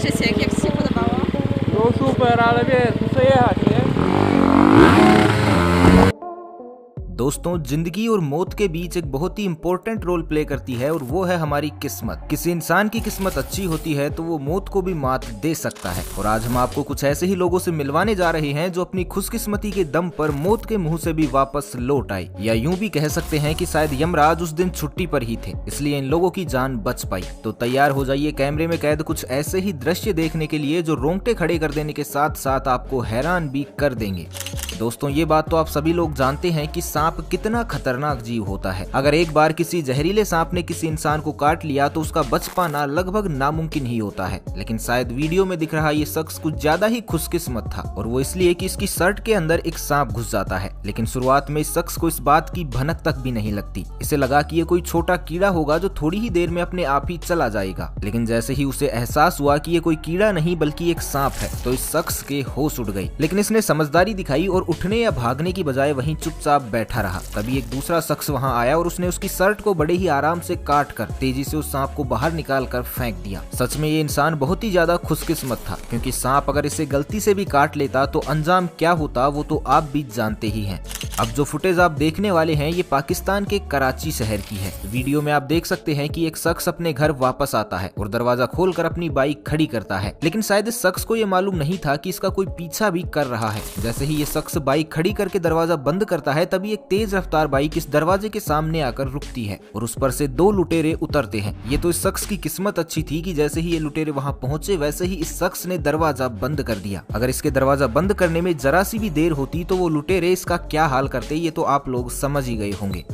życie, jak Ci się podobało? No super, ale wiesz, muszę jechać, nie? दोस्तों, जिंदगी और मौत के बीच एक बहुत ही इंपॉर्टेंट रोल प्ले करती है और वो है हमारी किस्मत। किसी इंसान की किस्मत अच्छी होती है तो वो मौत को भी मात दे सकता है। और आज हम आपको कुछ ऐसे ही लोगों से मिलवाने जा रहे हैं जो अपनी खुशकिस्मती के दम पर मौत के मुंह से भी वापस लौट आए, या यूं भी कह सकते हैं कि शायद यमराज उस दिन छुट्टी पर ही थे, इसलिए इन लोगों की जान बच पाई। तो तैयार हो जाइए कैमरे में कैद कुछ ऐसे ही दृश्य देखने के लिए जो रोंगटे खड़े कर देने के साथ साथ आपको हैरान भी कर देंगे। दोस्तों, ये बात तो आप सभी लोग जानते हैं कि सांप कितना खतरनाक जीव होता है। अगर एक बार किसी जहरीले सांप ने किसी इंसान को काट लिया तो उसका बच पाना लगभग नामुमकिन ही होता है। लेकिन शायद वीडियो में दिख रहा ये शख्स कुछ ज्यादा ही खुशकिस्मत था, और वो इसलिए कि इसकी शर्ट के अंदर एक सांप घुस जाता है। लेकिन शुरुआत में इस शख्स को इस बात की भनक तक भी नहीं लगती। इसे लगा कि ये कोई छोटा कीड़ा होगा जो थोड़ी ही देर में अपने आप ही चला जाएगा। लेकिन जैसे ही उसे एहसास हुआ कि ये कोई कीड़ा नहीं बल्कि एक सांप है, तो इस शख्स के होश उड़ गई। लेकिन इसने समझदारी दिखाई और उठने या भागने की बजाय वहीं चुपचाप बैठा रहा। तभी एक दूसरा शख्स वहां आया और उसने उसकी शर्ट को बड़े ही आराम से काट कर तेजी से उस सांप को बाहर निकाल कर फेंक दिया। सच में ये इंसान बहुत ही ज्यादा खुशकिस्मत था, क्योंकि सांप अगर इसे गलती से भी काट लेता तो अंजाम क्या होता वो तो आप भी जानते ही हैं। अब जो फुटेज आप देखने वाले हैं ये पाकिस्तान के कराची शहर की है। वीडियो में आप देख सकते हैं कि एक शख्स अपने घर वापस आता है और दरवाजा खोलकर अपनी बाइक खड़ी करता है। लेकिन शायद इस शख्स को ये मालूम नहीं था कि इसका कोई पीछा भी कर रहा है। जैसे ही ये शख्स बाइक खड़ी करके दरवाजा बंद करता है, तभी एक तेज रफ्तार बाइक इस दरवाजे के सामने आकर रुकती है और उस पर से दो लुटेरे उतरते हैं। ये तो इस शख्स की किस्मत अच्छी थी कि जैसे ही ये लुटेरे वहां पहुंचे वैसे ही इस शख्स ने दरवाजा बंद कर दिया। अगर इसके दरवाजा बंद करने में जरा सी भी देर होती तो वो लुटेरे इसका क्या हाल करते, ये तो आप लोग समझ ही गए होंगे।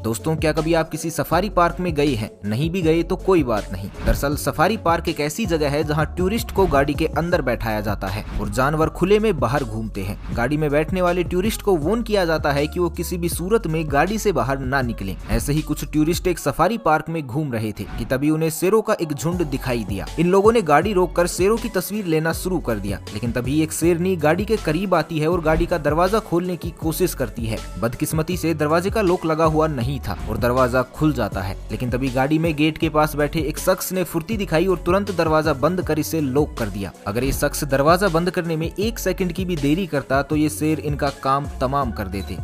दोस्तों, क्या कभी आप किसी सफारी पार्क में गए हैं? नहीं भी गए तो कोई बात नहीं। दरअसल सफारी पार्क एक ऐसी जगह है जहां टूरिस्ट को गाड़ी के अंदर बैठाया जाता है और जानवर खुले में बाहर घूमते हैं। गाड़ी में बैठने वाले टूरिस्ट को वार्न किया जाता है कि वो किसी भी सूरत में गाड़ी से बाहर ना निकलें। ऐसे ही कुछ टूरिस्ट एक सफारी पार्क में घूम रहे थे कि तभी उन्हें शेरों का एक झुंड दिखाई दिया। इन लोगों ने गाड़ी रोककर शेरों की तस्वीर लेना शुरू कर दिया। लेकिन तभी एक शेरनी गाड़ी के करीब आती है और गाड़ी का दरवाजा खोलने की कोशिश करती है। बदकिस्मती से दरवाजे का लॉक लगा हुआ नहीं था और दरवाजा खुल जाता है। लेकिन तभी गाड़ी में गेट के पास बैठे एक शख्स ने फुर्ती दिखाई और तुरंत दरवाजा बंद कर इसे लॉक कर दिया। अगर ये शख्स दरवाजा बंद करने में 1 सेकंड की भी देरी करता तो ये शेर इनका काम तमाम कर देते।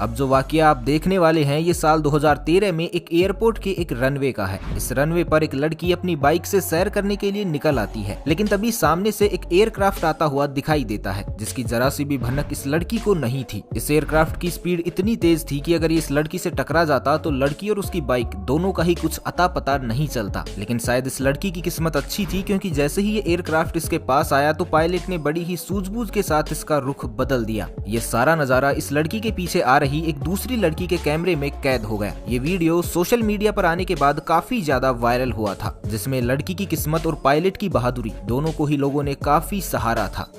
अब जो वाकया आप देखने वाले हैं ये साल 2013 में एक एयरपोर्ट के एक रनवे का है। इस रनवे पर एक लड़की अपनी बाइक से सैर करने के लिए निकल आती है। लेकिन तभी सामने से एक एयरक्राफ्ट आता हुआ दिखाई देता है, जिसकी जरा सी भी भनक इस लड़की को नहीं थी। इस एयरक्राफ्ट की स्पीड इतनी तेज थी कि अगर ये इस लड़की से टकरा जाता तो लड़की और उसकी बाइक दोनों का ही कुछ अता पता नहीं चलता। लेकिन शायद इस लड़की की किस्मत अच्छी थी, क्योंकि जैसे ही ये एयरक्राफ्ट इसके पास आया तो पायलट ने बड़ी ही सूझबूझ के साथ इसका रुख बदल दिया। ये सारा नजारा इस लड़की के पीछे आ रही एक दूसरी लड़की के कैमरे में कैद हो गया। ये वीडियो सोशल मीडिया पर आने के बाद काफी ज्यादा वायरल हुआ था, जिसमें लड़की की किस्मत और पायलट की बहादुरी दोनों को ही लोगों ने काफी सहारा था।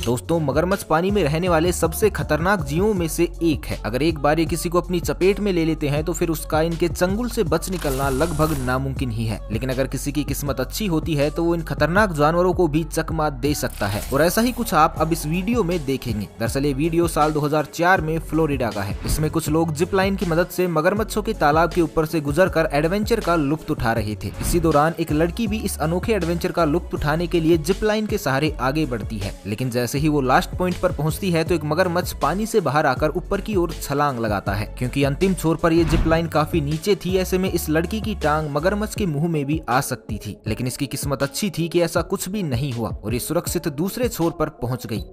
दोस्तों, मगरमच्छ पानी में रहने वाले सबसे खतरनाक जीवों में से एक है। अगर एक बार ये किसी को अपनी चपेट में ले लेते हैं तो फिर उसका इनके चंगुल से बच निकलना लगभग नामुमकिन ही है। लेकिन अगर किसी की किस्मत अच्छी होती है तो वो इन खतरनाक जानवरों को भी चकमा दे सकता है, और ऐसा ही कुछ आप अब इस वीडियो में देखेंगे। दरअसल ये वीडियो साल 2004 में फ्लोरिडा का है। इसमें कुछ लोग जिप लाइन की मदद से मगरमच्छों के तालाब के ऊपर से गुजरकर एडवेंचर का लुत्फ उठा रहे थे। इसी दौरान एक लड़की भी इस अनोखे एडवेंचर का लुत्फ उठाने के लिए जिप लाइन के सहारे आगे बढ़ती है। लेकिन जैसे ही वो लास्ट पॉइंट पर पहुंचती है तो एक मगरमच्छ पानी से बाहर आकर ऊपर की ओर छलांग लगाता है। क्योंकि अंतिम छोर पर ये जिप लाइन काफी नीचे थी, ऐसे में इस लड़की की टांग मगरमच्छ के मुंह में भी आ सकती थी। लेकिन इसकी किस्मत अच्छी थी कि ऐसा कुछ भी नहीं हुआ और ये सुरक्षित दूसरे छोर पर पहुंच गई।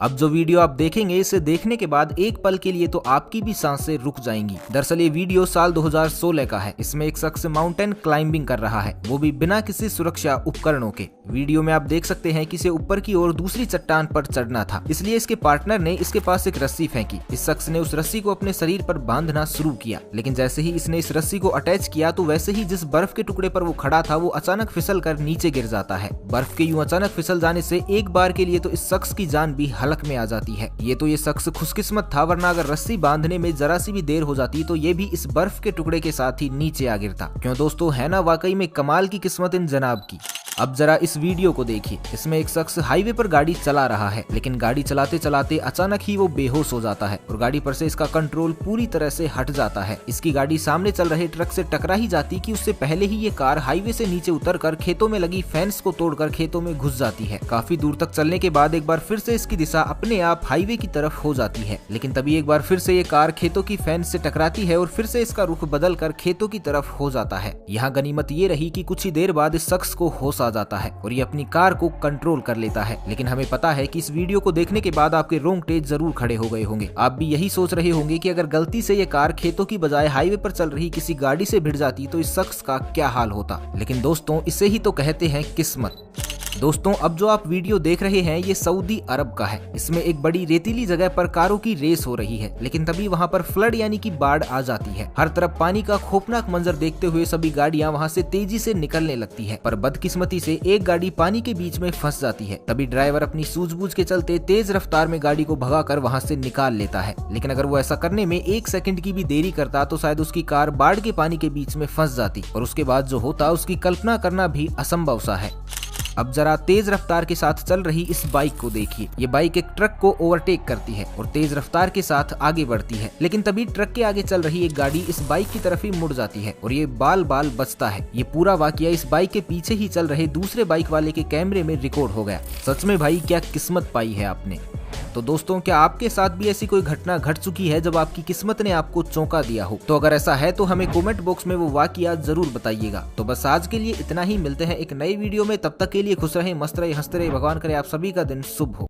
अब जो वीडियो आप देखेंगे इसे देखने के बाद एक पल के लिए तो आपकी भी सांसें रुक जाएंगी। दरअसल ये वीडियो साल 2016 का है। इसमें एक शख्स माउंटेन क्लाइंबिंग कर रहा है, वो भी बिना किसी सुरक्षा उपकरणों के। वीडियो में आप देख सकते हैं कि इसे ऊपर की ओर दूसरी चट्टान पर चढ़ना था, इसलिए इसके पार्टनर ने इसके पास एक रस्सी फेंकी। इस शख्स ने उस रस्सी को अपने शरीर पर बांधना शुरू किया। लेकिन जैसे ही इसने इस रस्सी को अटैच किया तो वैसे ही जिस बर्फ के टुकड़े पर वो खड़ा था वो अचानक फिसल कर नीचे गिर जाता है। बर्फ के यूं अचानक फिसल जाने से एक बार के लिए तो इस शख्स की जान भी हलक में आ जाती है। ये तो ये शख्स खुशकिस्मत था, वरना अगर रस्सी बांधने में जरा सी भी देर हो जाती तो ये भी इस बर्फ के टुकड़े के साथ ही नीचे आ गिरता। क्यों दोस्तों, है ना वाकई में कमाल की किस्मत इन जनाब की। अब जरा इस वीडियो को देखिए। इसमें एक शख्स हाईवे पर गाड़ी चला रहा है, लेकिन गाड़ी चलाते चलाते अचानक ही वो बेहोश हो जाता है और गाड़ी पर से इसका कंट्रोल पूरी तरह से हट जाता है। इसकी गाड़ी सामने चल रहे ट्रक से टकरा ही जाती कि उससे पहले ही ये कार हाईवे से नीचे उतरकर खेतों में लगी फेंस को तोड़कर खेतों में घुस जाती है। काफी दूर तक चलने के बाद एक बार फिर से इसकी दिशा अपने आप हाईवे की तरफ हो जाती है, लेकिन तभी एक बार फिर से ये कार खेतों की फेंस से टकराती है और फिर से इसका रुख बदल कर खेतों की तरफ हो जाता है। यहाँ गनीमत ये रही कि कुछ ही देर बाद इस शख्स को होश आ जाता है और ये अपनी कार को कंट्रोल कर लेता है। लेकिन हमें पता है कि इस वीडियो को देखने के बाद आपके रोंगटे जरूर खड़े हो गए होंगे। आप भी यही सोच रहे होंगे कि अगर गलती से ये कार खेतों की बजाय हाईवे पर चल रही किसी गाड़ी से भिड़ जाती तो इस शख्स का क्या हाल होता। लेकिन दोस्तों, इसे ही तो कहते हैं किस्मत। दोस्तों, अब जो आप वीडियो देख रहे हैं ये सऊदी अरब का है। इसमें एक बड़ी रेतीली जगह पर कारों की रेस हो रही है, लेकिन तभी वहां पर फ्लड यानी कि बाढ़ आ जाती है। हर तरफ पानी का खौफनाक मंजर देखते हुए सभी गाड़ियां वहां से तेजी से निकलने लगती है, पर बदकिस्मती से एक गाड़ी पानी के बीच में फंस जाती है। तभी ड्राइवर अपनी सूझबूझ के चलते तेज रफ्तार में गाड़ी को भगाकर वहां से निकाल लेता है। लेकिन अगर वो ऐसा करने में 1 सेकंड की भी देरी करता तो शायद उसकी कार बाढ़ के पानी के बीच में फंस जाती और उसके बाद जो होता उसकी कल्पना करना भी असंभव सा है। अब जरा तेज रफ्तार के साथ चल रही इस बाइक को देखिए। ये बाइक एक ट्रक को ओवरटेक करती है और तेज रफ्तार के साथ आगे बढ़ती है, लेकिन तभी ट्रक के आगे चल रही एक गाड़ी इस बाइक की तरफ ही मुड़ जाती है और ये बाल बाल बचता है। ये पूरा वाकया इस बाइक के पीछे ही चल रहे दूसरे बाइक वाले के कैमरे में रिकॉर्ड हो गया। सच में भाई, क्या किस्मत पाई है आपने। तो दोस्तों, क्या आपके साथ भी ऐसी कोई घटना घट चुकी है जब आपकी किस्मत ने आपको चौंका दिया हो? तो अगर ऐसा है तो हमें कमेंट बॉक्स में वो वाकया जरूर बताइएगा। तो बस आज के लिए इतना ही। मिलते हैं एक नई वीडियो में, तब तक के लिए खुश रहे, मस्त रहे, हंसते रहे। भगवान करे आप सभी का दिन शुभ हो।